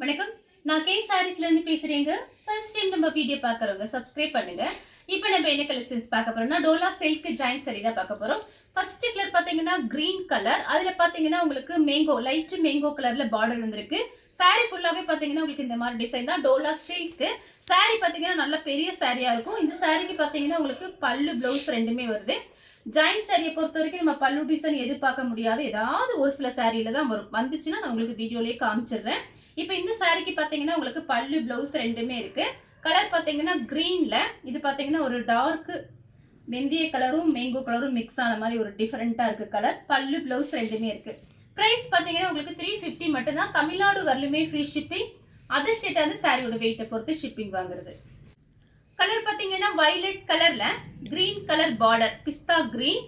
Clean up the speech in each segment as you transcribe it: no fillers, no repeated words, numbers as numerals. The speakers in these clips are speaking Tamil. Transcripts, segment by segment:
வணக்கம். நான் கே சாரீஸ்ல இருந்து பேசுறேங்க. ஃபர்ஸ்ட் டைம் நம்ம வீடியோ பார்க்கறவங்க சப்ஸ்கிரைப் பண்ணுங்க. இப்போ நம்ம என்ன கலெக்ஷன்ஸ் பார்க்க போறோம்னா டோலா சில்க் ஜாயிண்ட் saree தான் பார்க்க போறோம். ஃபர்ஸ்ட் கலர் பாத்தீங்கன்னா கிரீன் கலர். அதுல பாத்தீங்கன்னா உங்களுக்கு மேங்கோ லைட் மேங்கோ கலர்ல பார்டர் வந்திருக்கு. saree ஃபுல்லாவே பாத்தீங்கன்னா உங்களுக்கு இந்த மாதிரி டிசைன் தான் டோலா சில்க். saree பாத்தீங்கன்னா நல்ல பெரிய சாரியா இருக்கும். இந்த சாரிக்கு பாத்தீங்கன்னா உங்களுக்கு பல்லு ப்ளவுஸ் ரெண்டுமே வருது. ஜாயிண்ட் சாரியை பொறுத்த வரைக்கும் நம்ம பல்லு டிசைன் எதிர்பார்க்க முடியாது. ஏதாவது ஒரு சில சாரியில தான் வரும். வந்துச்சுன்னா நான் உங்களுக்கு வீடியோலயே காமிச்சிடுறேன். இப்போ இந்த சாரிக்கு பாத்தீங்கன்னா உங்களுக்கு பல்லு ப்ளவுஸ் ரெண்டுமே இருக்கு. கலர் பாத்தீங்கன்னா கிரீன்ல, இது பாத்தீங்கன்னா ஒரு டார்க் வெந்தய கலரும் மேங்கோ கலரும் மிக்ஸ் ஆன மாதிரி ஒரு டிஃபரெண்டா இருக்கு கலர். பல்லு ப்ளவுஸ் ரெண்டுமே இருக்கு. பிரைஸ் பாத்தீங்கன்னா உங்களுக்கு 350 மட்டும் தான். தமிழ்நாடு வரலுமே ஃப்ரீ ஷிப்பிங். அதர் ஸ்டேட் வந்து சாரியோட வெயிட்டை பொறுத்து ஷிப்பிங் வாங்குறது. கலர் பாத்தீங்கன்னா வயலட் கலர்ல கிரீன் கலர் பார்டர் பிஸ்தா கிரீன்.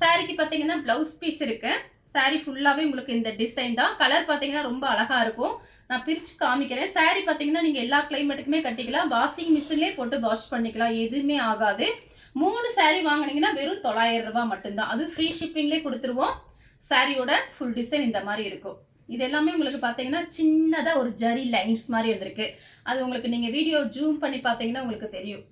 சாரிக்கு பாத்தீங்கன்னா பிளவுஸ் பீஸ் இருக்கு. சாரி ஃபுல்லாவே உங்களுக்கு இந்த டிசைன் தான். கலர் பாத்தீங்கன்னா ரொம்ப அழகா இருக்கும். நான் பிரிச்சு காமிக்கிறேன். சாரி பாத்தீங்கன்னா நீங்க எல்லா கிளைமேட்டுக்குமே கட்டிக்கலாம். வாஷிங் மிஷின்லயே போட்டு வாஷ் பண்ணிக்கலாம். எதுவுமே ஆகாது. 3 சாரி வாங்குனீங்கன்னா வெறும் 900 ரூபாய் மட்டும்தான். அது ஃப்ரீ ஷிப்பிங்லேயே கொடுத்துருவோம். சாரியோட ஃபுல் டிசைன் இந்த மாதிரி இருக்கும். இது எல்லாமே உங்களுக்கு பாத்தீங்கன்னா சின்னதா ஒரு ஜரி லைன்ஸ் மாதிரி வந்திருக்கு. அது உங்களுக்கு நீங்க வீடியோ ஜூம் பண்ணி பாத்தீங்கன்னா உங்களுக்கு தெரியும்.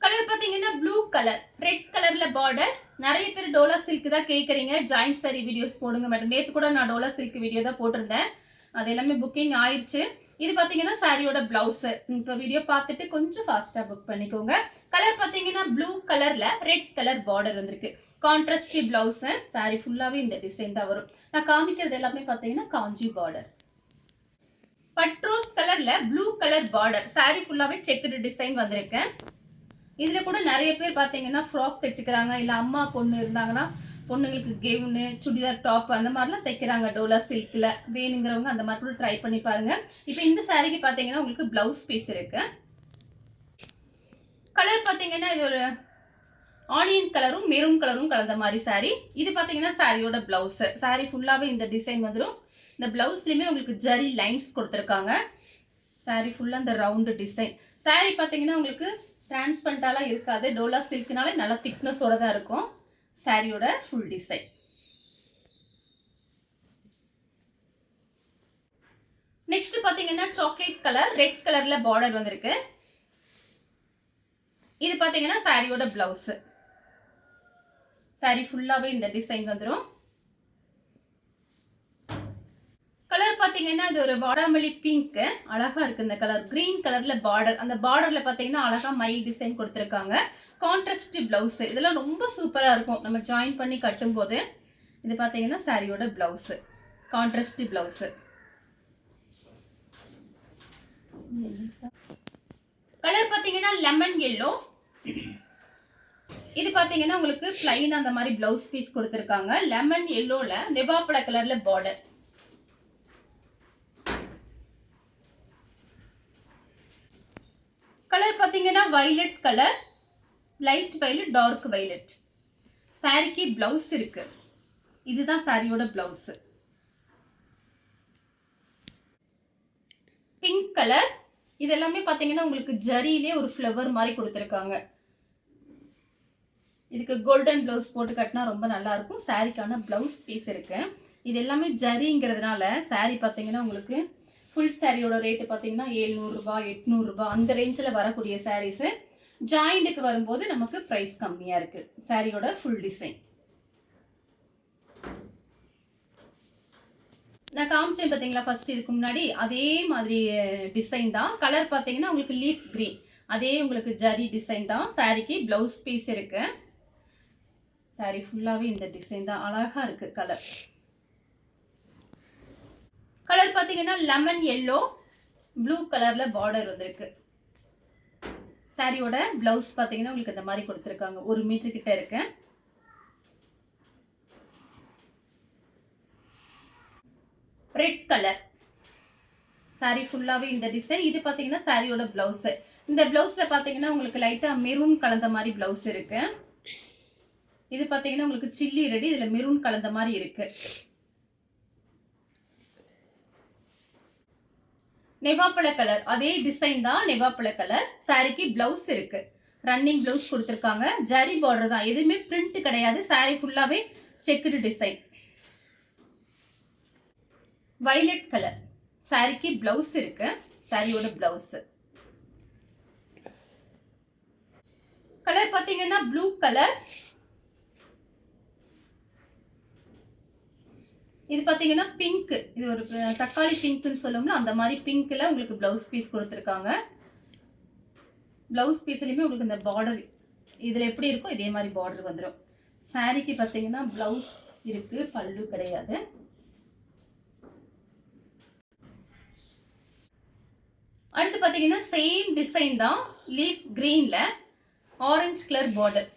கலர் பாத்தீங்கன்னா ப்ளூ கலர் ரெட் கலர்ல பார்டர். நிறைய பேர் டோலா சில்க் தான் கேக்குறீங்க. ஜாயிண்ட் சாரி வீடியோஸ் போடுங்க மேடம். நேத்து கூட நான் டோலா சில்க் வீடியோ தான் போட்டிருந்தேன். அது எல்லாமே புக்கிங் ஆயிடுச்சு. இது பாத்தீங்கன்னா சாரியோட பிளவுஸ். இப்போ வீடியோ பார்த்துட்டு கொஞ்சம் ஃபாஸ்டா புக் பண்ணிக்கோங்க. கலர் பாத்தீங்கன்னா ப்ளூ கலர்ல ரெட் கலர் பார்டர் வந்திருக்கு. Contrast blouse. சாரி ஃபுல்லாவே இந்த டிசைன் தான் வரும். நான் காமிக்கிறது எல்லாமே பாத்தீங்கன்னா காஞ்சி பார்டர். பட்ரோஸ் கலர்ல ப்ளூ கலர் பார்டர். சாரி ஃபுல்லாவே செக்குடு டிசைன் வந்திருக்கு. இதுல கூட நிறைய பேர் பாத்தீங்கன்னா ஃப்ராக் தைச்சுக்கிறாங்க. இல்ல அம்மா பொண்ணு இருந்தாங்கன்னா பொண்ணுங்களுக்கு கெவுனு சுடிதார் டாப் அந்த மாதிரிலாம் தைக்கிறாங்க. டோலா சில்க்ல வேணுங்கிறவங்க அந்த மாதிரி கூட ட்ரை பண்ணி பாருங்க. இப்போ இந்த சாரிக்கு பாத்தீங்கன்னா உங்களுக்கு பிளவுஸ் பீஸ் இருக்கு. கலர் பாத்தீங்கன்னா இது ஒரு ஆனியன் கலரும் மெரூன் கலரும் கலந்த மாதிரி சாரி. இது பாத்தீங்கன்னா சாரியோட பிளவுஸ். சாரி ஃபுல்லாவே இந்த டிசைன் வந்துடும். இந்த பிளவுஸ்லயுமே உங்களுக்கு ஜரி லைன்ஸ் கொடுத்துருக்காங்க. சாரி ஃபுல்லா இந்த ரவுண்டு டிசைன். சாரி பாத்தீங்கன்னா உங்களுக்கு டிரான்ஸ்பரண்டாலாம் இருக்காது. டோலா சில்க்னாலே நல்லா திக்னஸோட தான் இருக்கும். சாரியோட ஃபுல் டிசைன். நெக்ஸ்ட் பாத்தீங்கன்னா சாக்லேட் கலர் ரெட் கலர்ல பார்டர் வந்திருக்கு. இது பாத்தீங்கன்னா சாரியோட பிளவுஸ். சாரி ஃபுல்லாவே இந்த டிசைன் வந்துடும். கலர் பாத்தீங்கன்னா இது ஒரு வாடாமல்லி பிங்க். அழகா இருக்கு இந்த கலர். கிரீன் கலர்ல பார்டர். அந்த பார்டர்ல பாத்தீங்கன்னா அழகா மயில் டிசைன் கொடுத்துருக்காங்க. Contrast blouse. இதெல்லாம் ரொம்ப சூப்பரா இருக்கும் நம்ம ஜாயின் பண்ணி கட்டும் போது. இது பாத்தீங்கன்னா சாரியோட பிளவுஸ். Contrast blouse. கலர் பாத்தீங்கன்னா லெமன் எல்லோ. இது பாத்தீங்கன்னா உங்களுக்கு பிளைன் அந்த மாதிரி பிளவுஸ் பீஸ் கொடுத்துருக்காங்க. லெமன் எல்லோல நெவாப்பழ கலர்ல பார்டர். கலர் பாத்தீங்கன்னா violet colour light violet dark violet. சாரிக்கு பிளவுஸ் இருக்கு. இதுதான் சாரியோட பிளவுஸ். Pink colour. இது எல்லாமே பாத்தீங்கன்னா உங்களுக்கு ஜரியிலே ஒரு ஃப்ளவர் மாதிரி கொடுத்துருக்காங்க. இதுக்கு கோல்டன் பிளவுஸ் போட்டு கட்டினா ரொம்ப நல்லா இருக்கும். சாரிக்கான பிளவுஸ் பீஸ் இருக்கு. இது எல்லாமே ஜரிங்கிறதுனால சாரி பாத்தீங்கன்னா உங்களுக்கு ஃபுல் சாரியோட ரேட்டு பாத்தீங்கன்னா 700 ரூபாய் 800 ரூபாய் அந்த ரேஞ்சில் வரக்கூடிய சாரீஸ். ஜாயிண்ட்டுக்கு வரும்போது நமக்கு பிரைஸ் கம்மியா இருக்கு. சாரியோட ஃபுல் டிசைன் நான் காமிச்சேன் பாத்தீங்களா ஃபர்ஸ்ட். இதுக்கு முன்னாடி அதே மாதிரி டிசைன் தான். கலர் பாத்தீங்கன்னா உங்களுக்கு லீஃப் கிரீன். அதே உங்களுக்கு ஜரி டிசைன் தான். சாரிக்கு பிளவுஸ் பீஸ் இருக்கு. சாரி ஃபுல்லாவே இந்த டிசைன் தான். அழகா இருக்கு கலர். கலர் பாத்தீங்கன்னா லெமன் எல்லோ ப்ளூ கலர்ல பார்டர் வந்திருக்கு. சாரியோட பிளவுஸ் பாத்தீங்கன்னா உங்களுக்கு இந்த மாதிரி கொடுத்துருக்காங்க. 1 மீட்டர் கிட்ட இருக்கு. Red colour. சாரி ஃபுல்லாவே இந்த டிசைன். இது பாத்தீங்கன்னா சாரியோட பிளவுஸ். இந்த பிளவுஸ்ல பாத்தீங்கன்னா உங்களுக்கு லைட்டா மெரூன் கலந்த மாதிரி பிளவுஸ் இருக்கு. இது பாத்தீங்கன்னா உங்களுக்கு சில்லி ரெடி. இதுல மெரூன் கலந்த மாதிரி இருக்கு. நெவாப்பழ கலர் அதே டிசைன் தான். நெவாப்பழ கலர். சாரிக்கு பிளவுஸ் இருக்கு. ரன்னிங் பிளவுஸ் கொடுத்துருக்காங்க. ஜரி பார்டர் தான். எதுவுமே பிரிண்ட் கிடையாது. சாரி ஃபுல்லாவே செக்குடு டிசைன். violet கலர் சாரிக்கு பிளவுஸ் இருக்கு. சாரியோட பிளவுஸ் கலர் பாத்தீங்கன்னா ப்ளூ கலர். இது பாத்தீங்கன்னா பிங்க். இது ஒரு தக்காளி பிங்க்னு சொல்லுவோம்ல, அந்த மாதிரி பிங்க்ல உங்களுக்கு பிளவுஸ் பீஸ் கொடுத்துருக்காங்க. பிளவுஸ் பீஸ்லயுமே உங்களுக்கு இந்த பார்டர் இதுல எப்படி இருக்கோ இதே மாதிரி பார்டர் வந்துடும். சாரிக்கு பாத்தீங்கன்னா பிளவுஸ் இருக்கு, பல்லு கிடையாது. அடுத்து பாத்தீங்கன்னா சேம் டிசைன் தான், லீஃப் கிரீன்ல ஆரஞ்சு கலர் பார்டர்.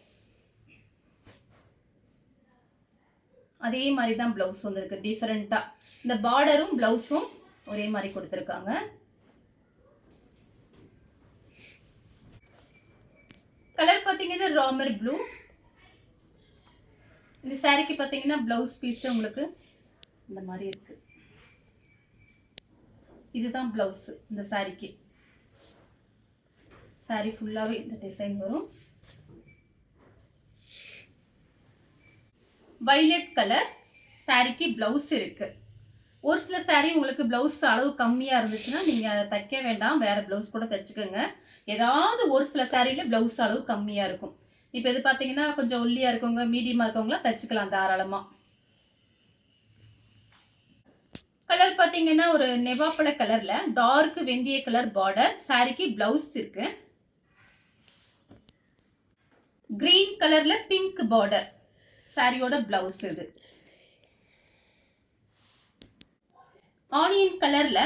அதே மாதிரி தான் பிளவுஸ் வந்திருக்கு. டிஃபரெண்டா இந்த பார்டரும் பிளவுஸும் ஒரே மாதிரி கொடுத்துருக்காங்க. கலர் பாத்தீங்கன்னா ராமர் ப்ளூ. இந்த சாரிக்கு பாத்தீங்கன்னா பிளவுஸ் பீஸ் உங்களுக்கு இந்த மாதிரி இருக்கு. இதுதான் பிளவுஸ் இந்த சாரிக்கு. சாரி ஃபுல்லாவே இந்த டிசைன் வரும். violet கலர் சாரிக்கு பிளவுஸ் இருக்கு. ஒரு சில சாரி உங்களுக்கு பிளவுஸ் அளவு கம்மியா இருந்துச்சுன்னா நீங்க அதை தைக்க வேண்டாம், வேற பிளவுஸ் கூட தைச்சுக்கோங்க. ஏதாவது ஒரு சில சாரியில பிளவுஸ் அளவு கம்மியா இருக்கும். இப்போ இது பாத்தீங்கன்னா கொஞ்சம் ஒல்லியா இருக்கவங்க, மீடியமா இருக்கவங்களா தைச்சுக்கலாம் தாராளமா. கலர் பாத்தீங்கன்னா ஒரு நெவாப்பழ கலர்ல டார்க் வெந்தய கலர் பார்டர். சாரிக்கு பிளவுஸ் இருக்கு. கிரீன் கலர்ல பிங்க் பார்டர். சாரியோட பிளவுஸ் இது. ஆனியன் கலர்ல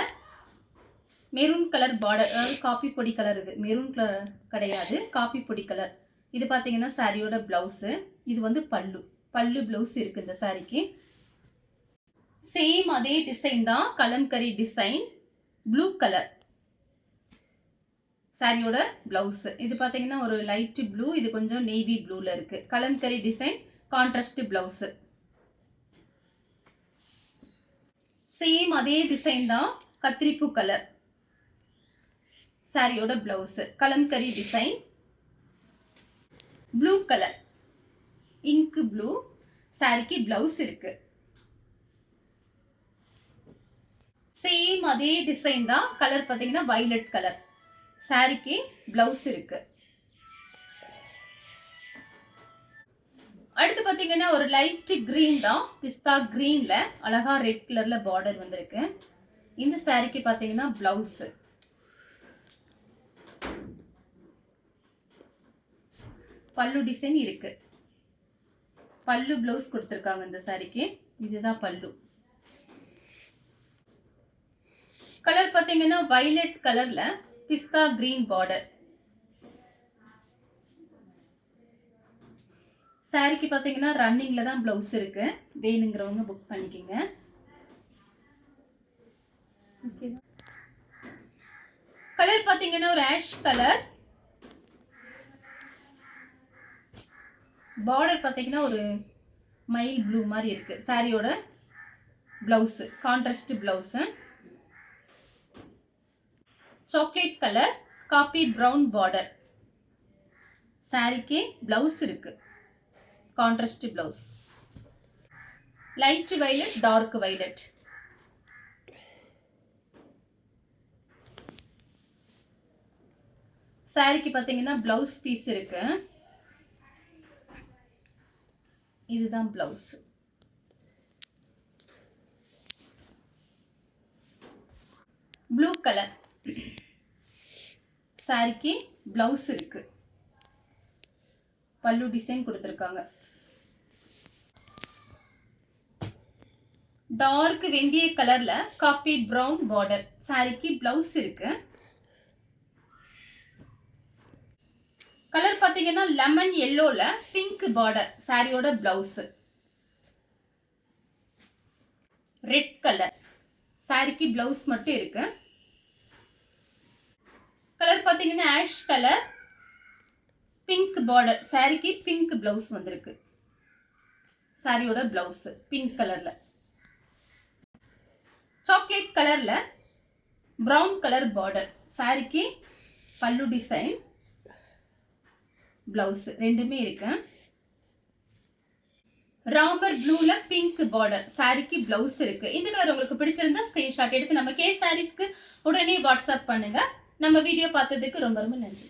மெரூன் கலர் பார்டர், அதாவது காபி பொடி கலர். இது மெரூன் கலர் கிடையாது, காபி பொடி கலர். இது பாத்தீங்கன்னா சாரியோட பிளவுஸ். இது வந்து பல்லு. பல்லு பிளவுஸ் இருக்கு இந்த சாரிக்கு. சேம் அதே டிசைன் தான், கலம்கரி டிசைன், ப்ளூ கலர். சாரியோட பிளவுஸ் இது பாத்தீங்கன்னா ஒரு லைட் ப்ளூ, இது கொஞ்சம் நேவி ப்ளூல இருக்கு. Kalamkari design, contrast blouse. Same அதே டிசைன் தான், கத்திரிப்பூ கலர். சாரியோட blouse kalamkari design, blue colour, ink blue. சாரிக்கு பிளவுஸ் இருக்கு. சேம் அதே டிசைன் தான், கலர் பாத்தீங்கன்னா violet கலர். சாரிக்கு பிளவுஸ் இருக்கு. அடுத்து பாத்தீங்கன்னா ஒரு லைட் கிரீன் தான், பிஸ்தா கிரீன்ல அழகா ரெட் கலர்ல பார்டர் வந்திருக்கு. இந்த சாரிக்கு பாத்தீங்கன்னா பிளவுஸ். பல்லு டிசைன் இருக்கு. பல்லு பிளவுஸ் கொடுத்திருக்காங்க இந்த சாரிக்கு. இதுதான் பல்லு. கலர் பாத்தீங்கன்னா violet கலர்ல பிஸ்தா கிரீன் பார்டர். சாரிக்கு பாத்தீங்கன்னா ரன்னிங்ல தான் பிளவுஸ் இருக்கு. வேணுங்கிறவங்க புக் பண்ணிக்கங்க. கலர் பாத்தீங்கன்னா ஒரு ஆஷ் கலர். பார்டர் பாத்தீங்கன்னா ஒரு மைல் ப்ளூ மாதிரி இருக்கு. சாரியோட blouse contrast blouse. Chocolate colour, coffee brown border. சாரிக்கு பிளவுஸ் இருக்கு, contrast blouse. Light violet, dark violet. சாரிக்கு பாத்தீங்கன்னா பிளவுஸ் பீஸ் இருக்கு. இதுதான் பிளவுஸ். Blue colour. சாரிக்கு பிளவுஸ் இருக்கு. பல்லு டிசைன் கொடுத்திருக்காங்க. டார்க் வெந்தய கலர்ல காபி பிரவுன் பார்டர். சாரிக்கு பிளவுஸ் இருக்கு. கலர் பாத்தீங்கன்னா லெமன் எல்லோல பிங்க் பார்டர். சாரியோட பிளவுஸ் ரெட் கலர். சாரிக்கு பிளவுஸ் மட்டும் இருக்கு. கலர் பாத்தீங்கன்னா ஆஷ் கலர், பிங்க் பார்டர். சாரிக்கு பிங்க் பிளவுஸ் வந்திருக்கு. சாரியோட பிளவுஸ் பிங்க் கலர்ல. சாக்லேட் கலர்ல பிரவுன் கலர் பார்டர். சாரிக்கு பல்லு டிசைன், பிளவுஸ் ரெண்டுமே இருக்கு. ராமர் ப்ளூல பிங்க் பார்டர் சாரிக்கு பிளவுஸ் இருக்கு. இந்த கலர் உங்களுக்கு பிடிச்சிருந்தா ஸ்கிரீன்ஷாட் எடுத்து நம்ம கே சாரீஸ்க்கு உடனே வாட்ஸ்அப் பண்ணுங்க. நம்ம வீடியோ பார்த்ததுக்கு ரொம்ப ரொம்ப நன்றி.